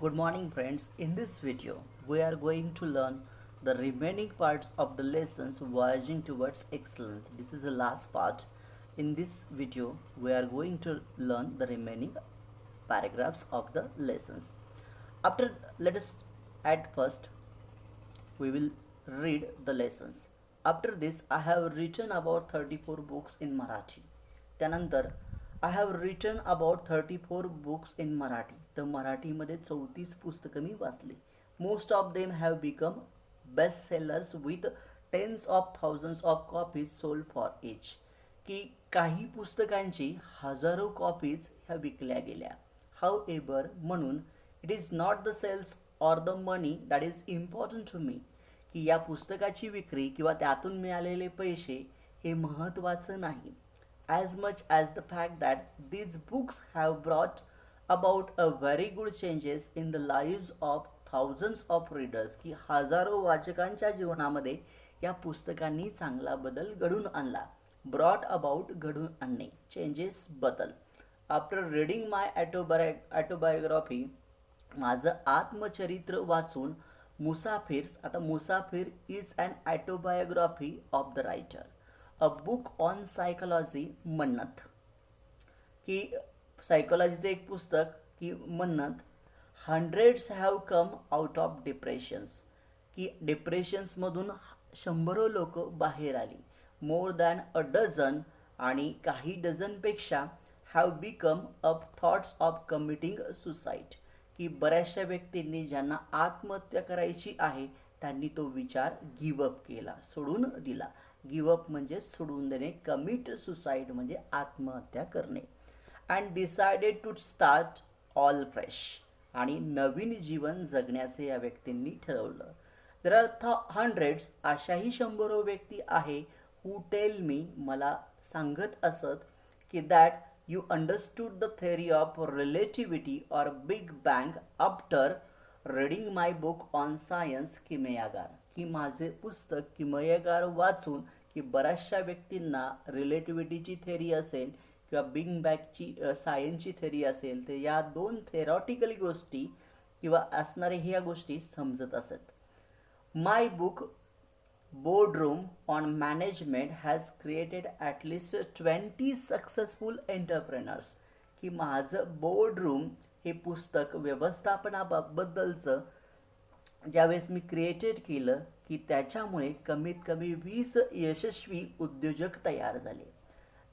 Good morning friends. In this video, we are going to learn the remaining parts of the lessons Voyaging Towards Excellence. This is the last part. In this video, we are going to learn the remaining paragraphs of the lessons. After, let us at first we will read the lessons. After this, I have written about 34 books in Marathi. त्यानंतर I have written about 34 books in Marathi. तर मराठीमध्ये 34 पुस्तकं मी वाचली. Most of them have become bestsellers with tens of thousands of copies sold for each. की काही पुस्तकांची हजारो copies ह्या विकल्या गेल्या. However, म्हणून it is not the sales or the money that is important to me. की या पुस्तकाची विक्री किंवा त्यातून मिळालेले पैसे हे महत्त्वाचं नाही. as much as the fact that these books have brought about a very good changes in the lives of thousands of readers. की हजारो वाचकांच्या जीवनामध्ये या पुस्तकांनी चांगला बदल घडून आणला. ब्रॉट अबाउट घडून आणणे, चेंजेस बदल. आफ्टर रीडिंग माय ऑटोबायोग्राफी, माझं आत्मचरित्र वाचून, मुसाफिर, आता Musafir is an autobiography of the writer. A book on psychology, Mannat, की सायकोलॉजीचं एक पुस्तक की Mannat. Hundreds have come out of depressions, की डिप्रेशन्समधून शंभरो लोक बाहेर आली. मोर दॅन अ डझन, आणि काही डझनपेक्षा have become up thoughts of committing suicide, की बऱ्याचशा व्यक्तींनी ज्यांना आत्महत्या करायची आहे त्यांनी तो विचार गिवअप केला, सोडून दिला. गिवअप म्हणजे सोडून देणे, कमिट सुसाईड म्हणजे आत्महत्या करणे. And decided to start all fresh, आणि नवीन जीवन जगण्याचे या व्यक्तींनी ठरवलं. देर आर हंड्रेड्स, अशाही शंभरो व्यक्ती आहे, हू टेल मी, मला सांगत असत की that you understood the theory of relativity or big bang after reading my book on science, Kimayagar, की माझे पुस्तक किमयागार वाचून, की बऱ्याचशा व्यक्तींना रिलेटिव्हिटीची थेअरी असेल किंवा बिग बँगची सायन्सची थेअरी असेल, तर या दोन थेरॉटिकल गोष्टी किंवा असणारे ह्या गोष्टी समजत असत. My book Boardroom on management has created at least 20 successful entrepreneurs, की माझं बोर्डरूम हे पुस्तक व्यवस्थापनाबद्दलचं ज्यावेळेस मी क्रिएटेड केलं, की त्याच्यामुळे कमीत कमी 20 यशस्वी उद्योजक तयार झाले.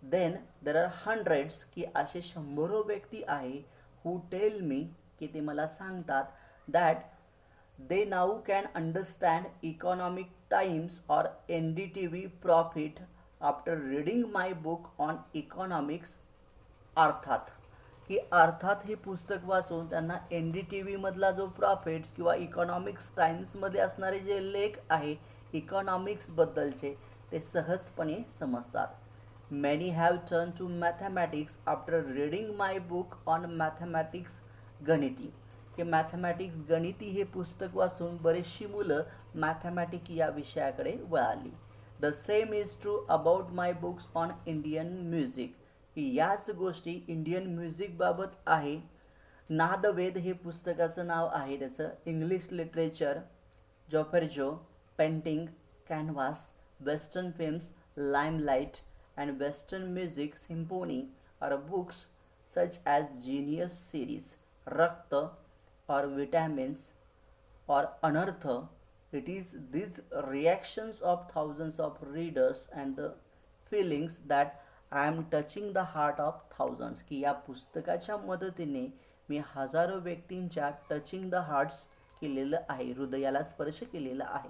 देन देर आर हंड्रेड्स, की असे शंभरो व्यक्ती आहे, हू टेल मी, की ते मला सांगतात that they now can understand economic times or NDTV profit after reading my book on economics. अर्थात, की अर्थात हे पुस्तक वाचून त्यांना एन डी टी व्हीमधला जो प्रॉफिट्स किंवा इकॉनॉमिक्स टाइम्समध्ये असणारे जे लेख आहे इकॉनॉमिक्सबद्दलचे ते सहजपणे समजतात. Many have turned to mathematics after reading my book on mathematics, गणिती, की मॅथमॅटिक्स गणिती हे पुस्तक वाचून बरीचशी मुलं मॅथमॅटिक या विषयाकडे वळाली. The same is true about my books on Indian music, की याच गोष्टी इंडियन म्युझिकबाबत आहे. नादवेद हे पुस्तकाचं नाव आहे, त्याचं इंग्लिश लिटरेचर, जॉफेर्जो, painting, canvas, western films, limelight and western music symphony are books such as genius series, रक्त or vitamins or unearth. It is these reactions of thousands of readers and the feelings that I am touching the heart of thousands, की या पुस्तकाच्या मदतीने मी हजारो व्यक्तींच्या touching the hearts केलेलं आहे, हृदयाला स्पर्श केलेला आहे.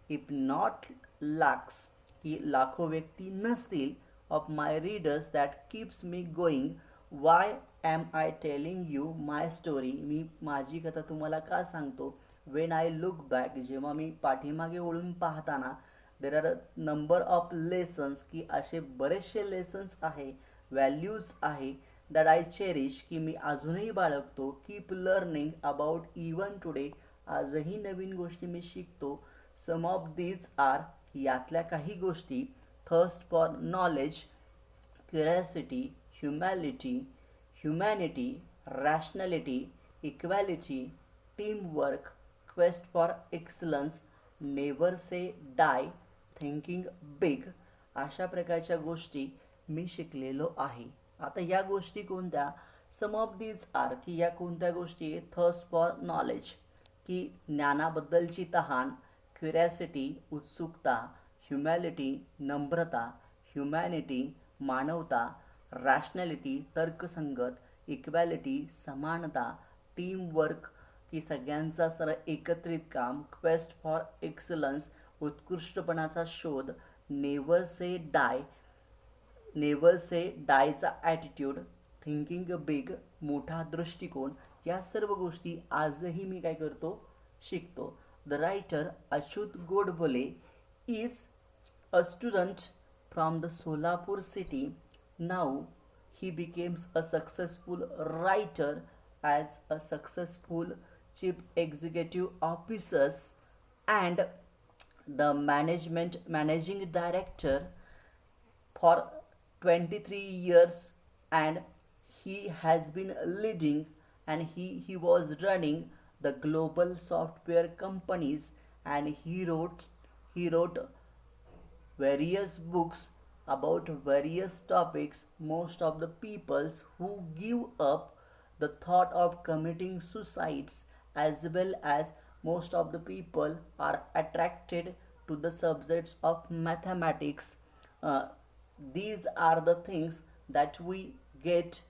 इफ नॉट लॅक्स, की लाखो व्यक्ती नसतील, of my readers that keeps me going. Why am I telling you my story, मी माझी कथा तुम्हाला का सांगतो. वेन आय लुक बॅक, जेव्हा मी पाठीमागे वळून पाहताना. There are a number of lessons, की असे बरेचसे लेसन्स आहे, व्हॅल्यूज आहे, दॅट आय चेरिश, की मी अजूनही बाळगतो. Keep learning about even today, आजही नवीन गोष्टी मी शिकतो. सम ऑफ दीज आर, यातल्या काही गोष्टी, thirst for knowledge, curiosity, humanity, rationality, equality, teamwork, quest for excellence, never say die, thinking big, अशा प्रकारच्या गोष्टी मी शिकलेलो आहे. आता या गोष्टी कोणत्या? सम ऑफ दीज आर, की या कोणत्या गोष्टी? थर्स्ट फॉर नॉलेज, की ज्ञानाबद्दलची तहान, क्युरियासिटी उत्सुकता, ह्युमॅलिटी नम्रता, ह्युमॅनिटी मानवता, रॅशनॅलिटी तर्कसंगत, इक्वॅलिटी समानता, टीमवर्क की सगळ्यांचा सर एकत्रित काम, क्वेस्ट फॉर एक्सलन्स उत्कृष्टपणाचा शोध, never say die, never say डायचा ॲटिट्यूड, थिंकिंग बिग मोठा दृष्टिकोन, या सर्व गोष्टी आजही मी काय करतो? शिकतो. The writer Achyut Godbole is a student from the Solapur city. Now he becomes a successful writer as a successful chief executive officer and the managing director for 23 years, and he has been leading, and he was running the global software companies, and he wrote various books about various topics. Most of the peoples who give up the thought of committing suicides, as well as most of the people are attracted to the subjects of mathematics. Uh, these are the things that we get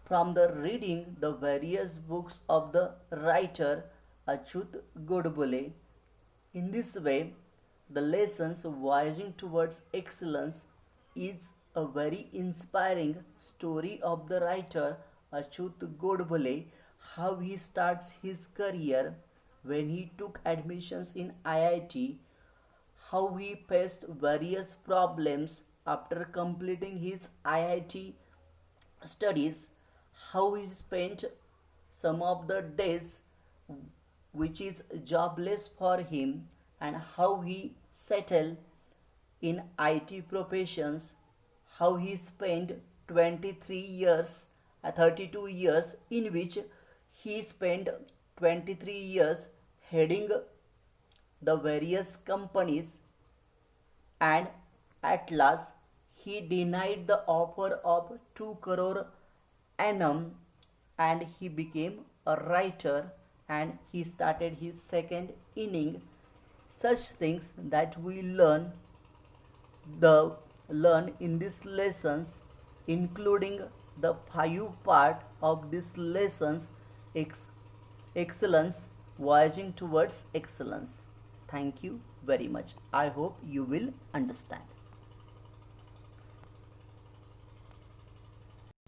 from the reading the various books of the writer Achyut Godbole. In this way, the lessons voyaging towards excellence is a very inspiring story of the writer Achyut Godbole, how he starts his career when he took admissions in IIT, how he faced various problems after completing his IIT studies, how he spent some of the days which is jobless for him, and how he settled in IT professions, how he spent 23 years, 32 years, in which he spent 23 years heading the various companies, and at last he denied the offer of 2 crore annum, and he became a writer, and he started his second inning. Such things that we learn in these lessons, including the 5 part of these lessons, excellence, voyaging towards excellence. Thank you very much. I hope you will understand.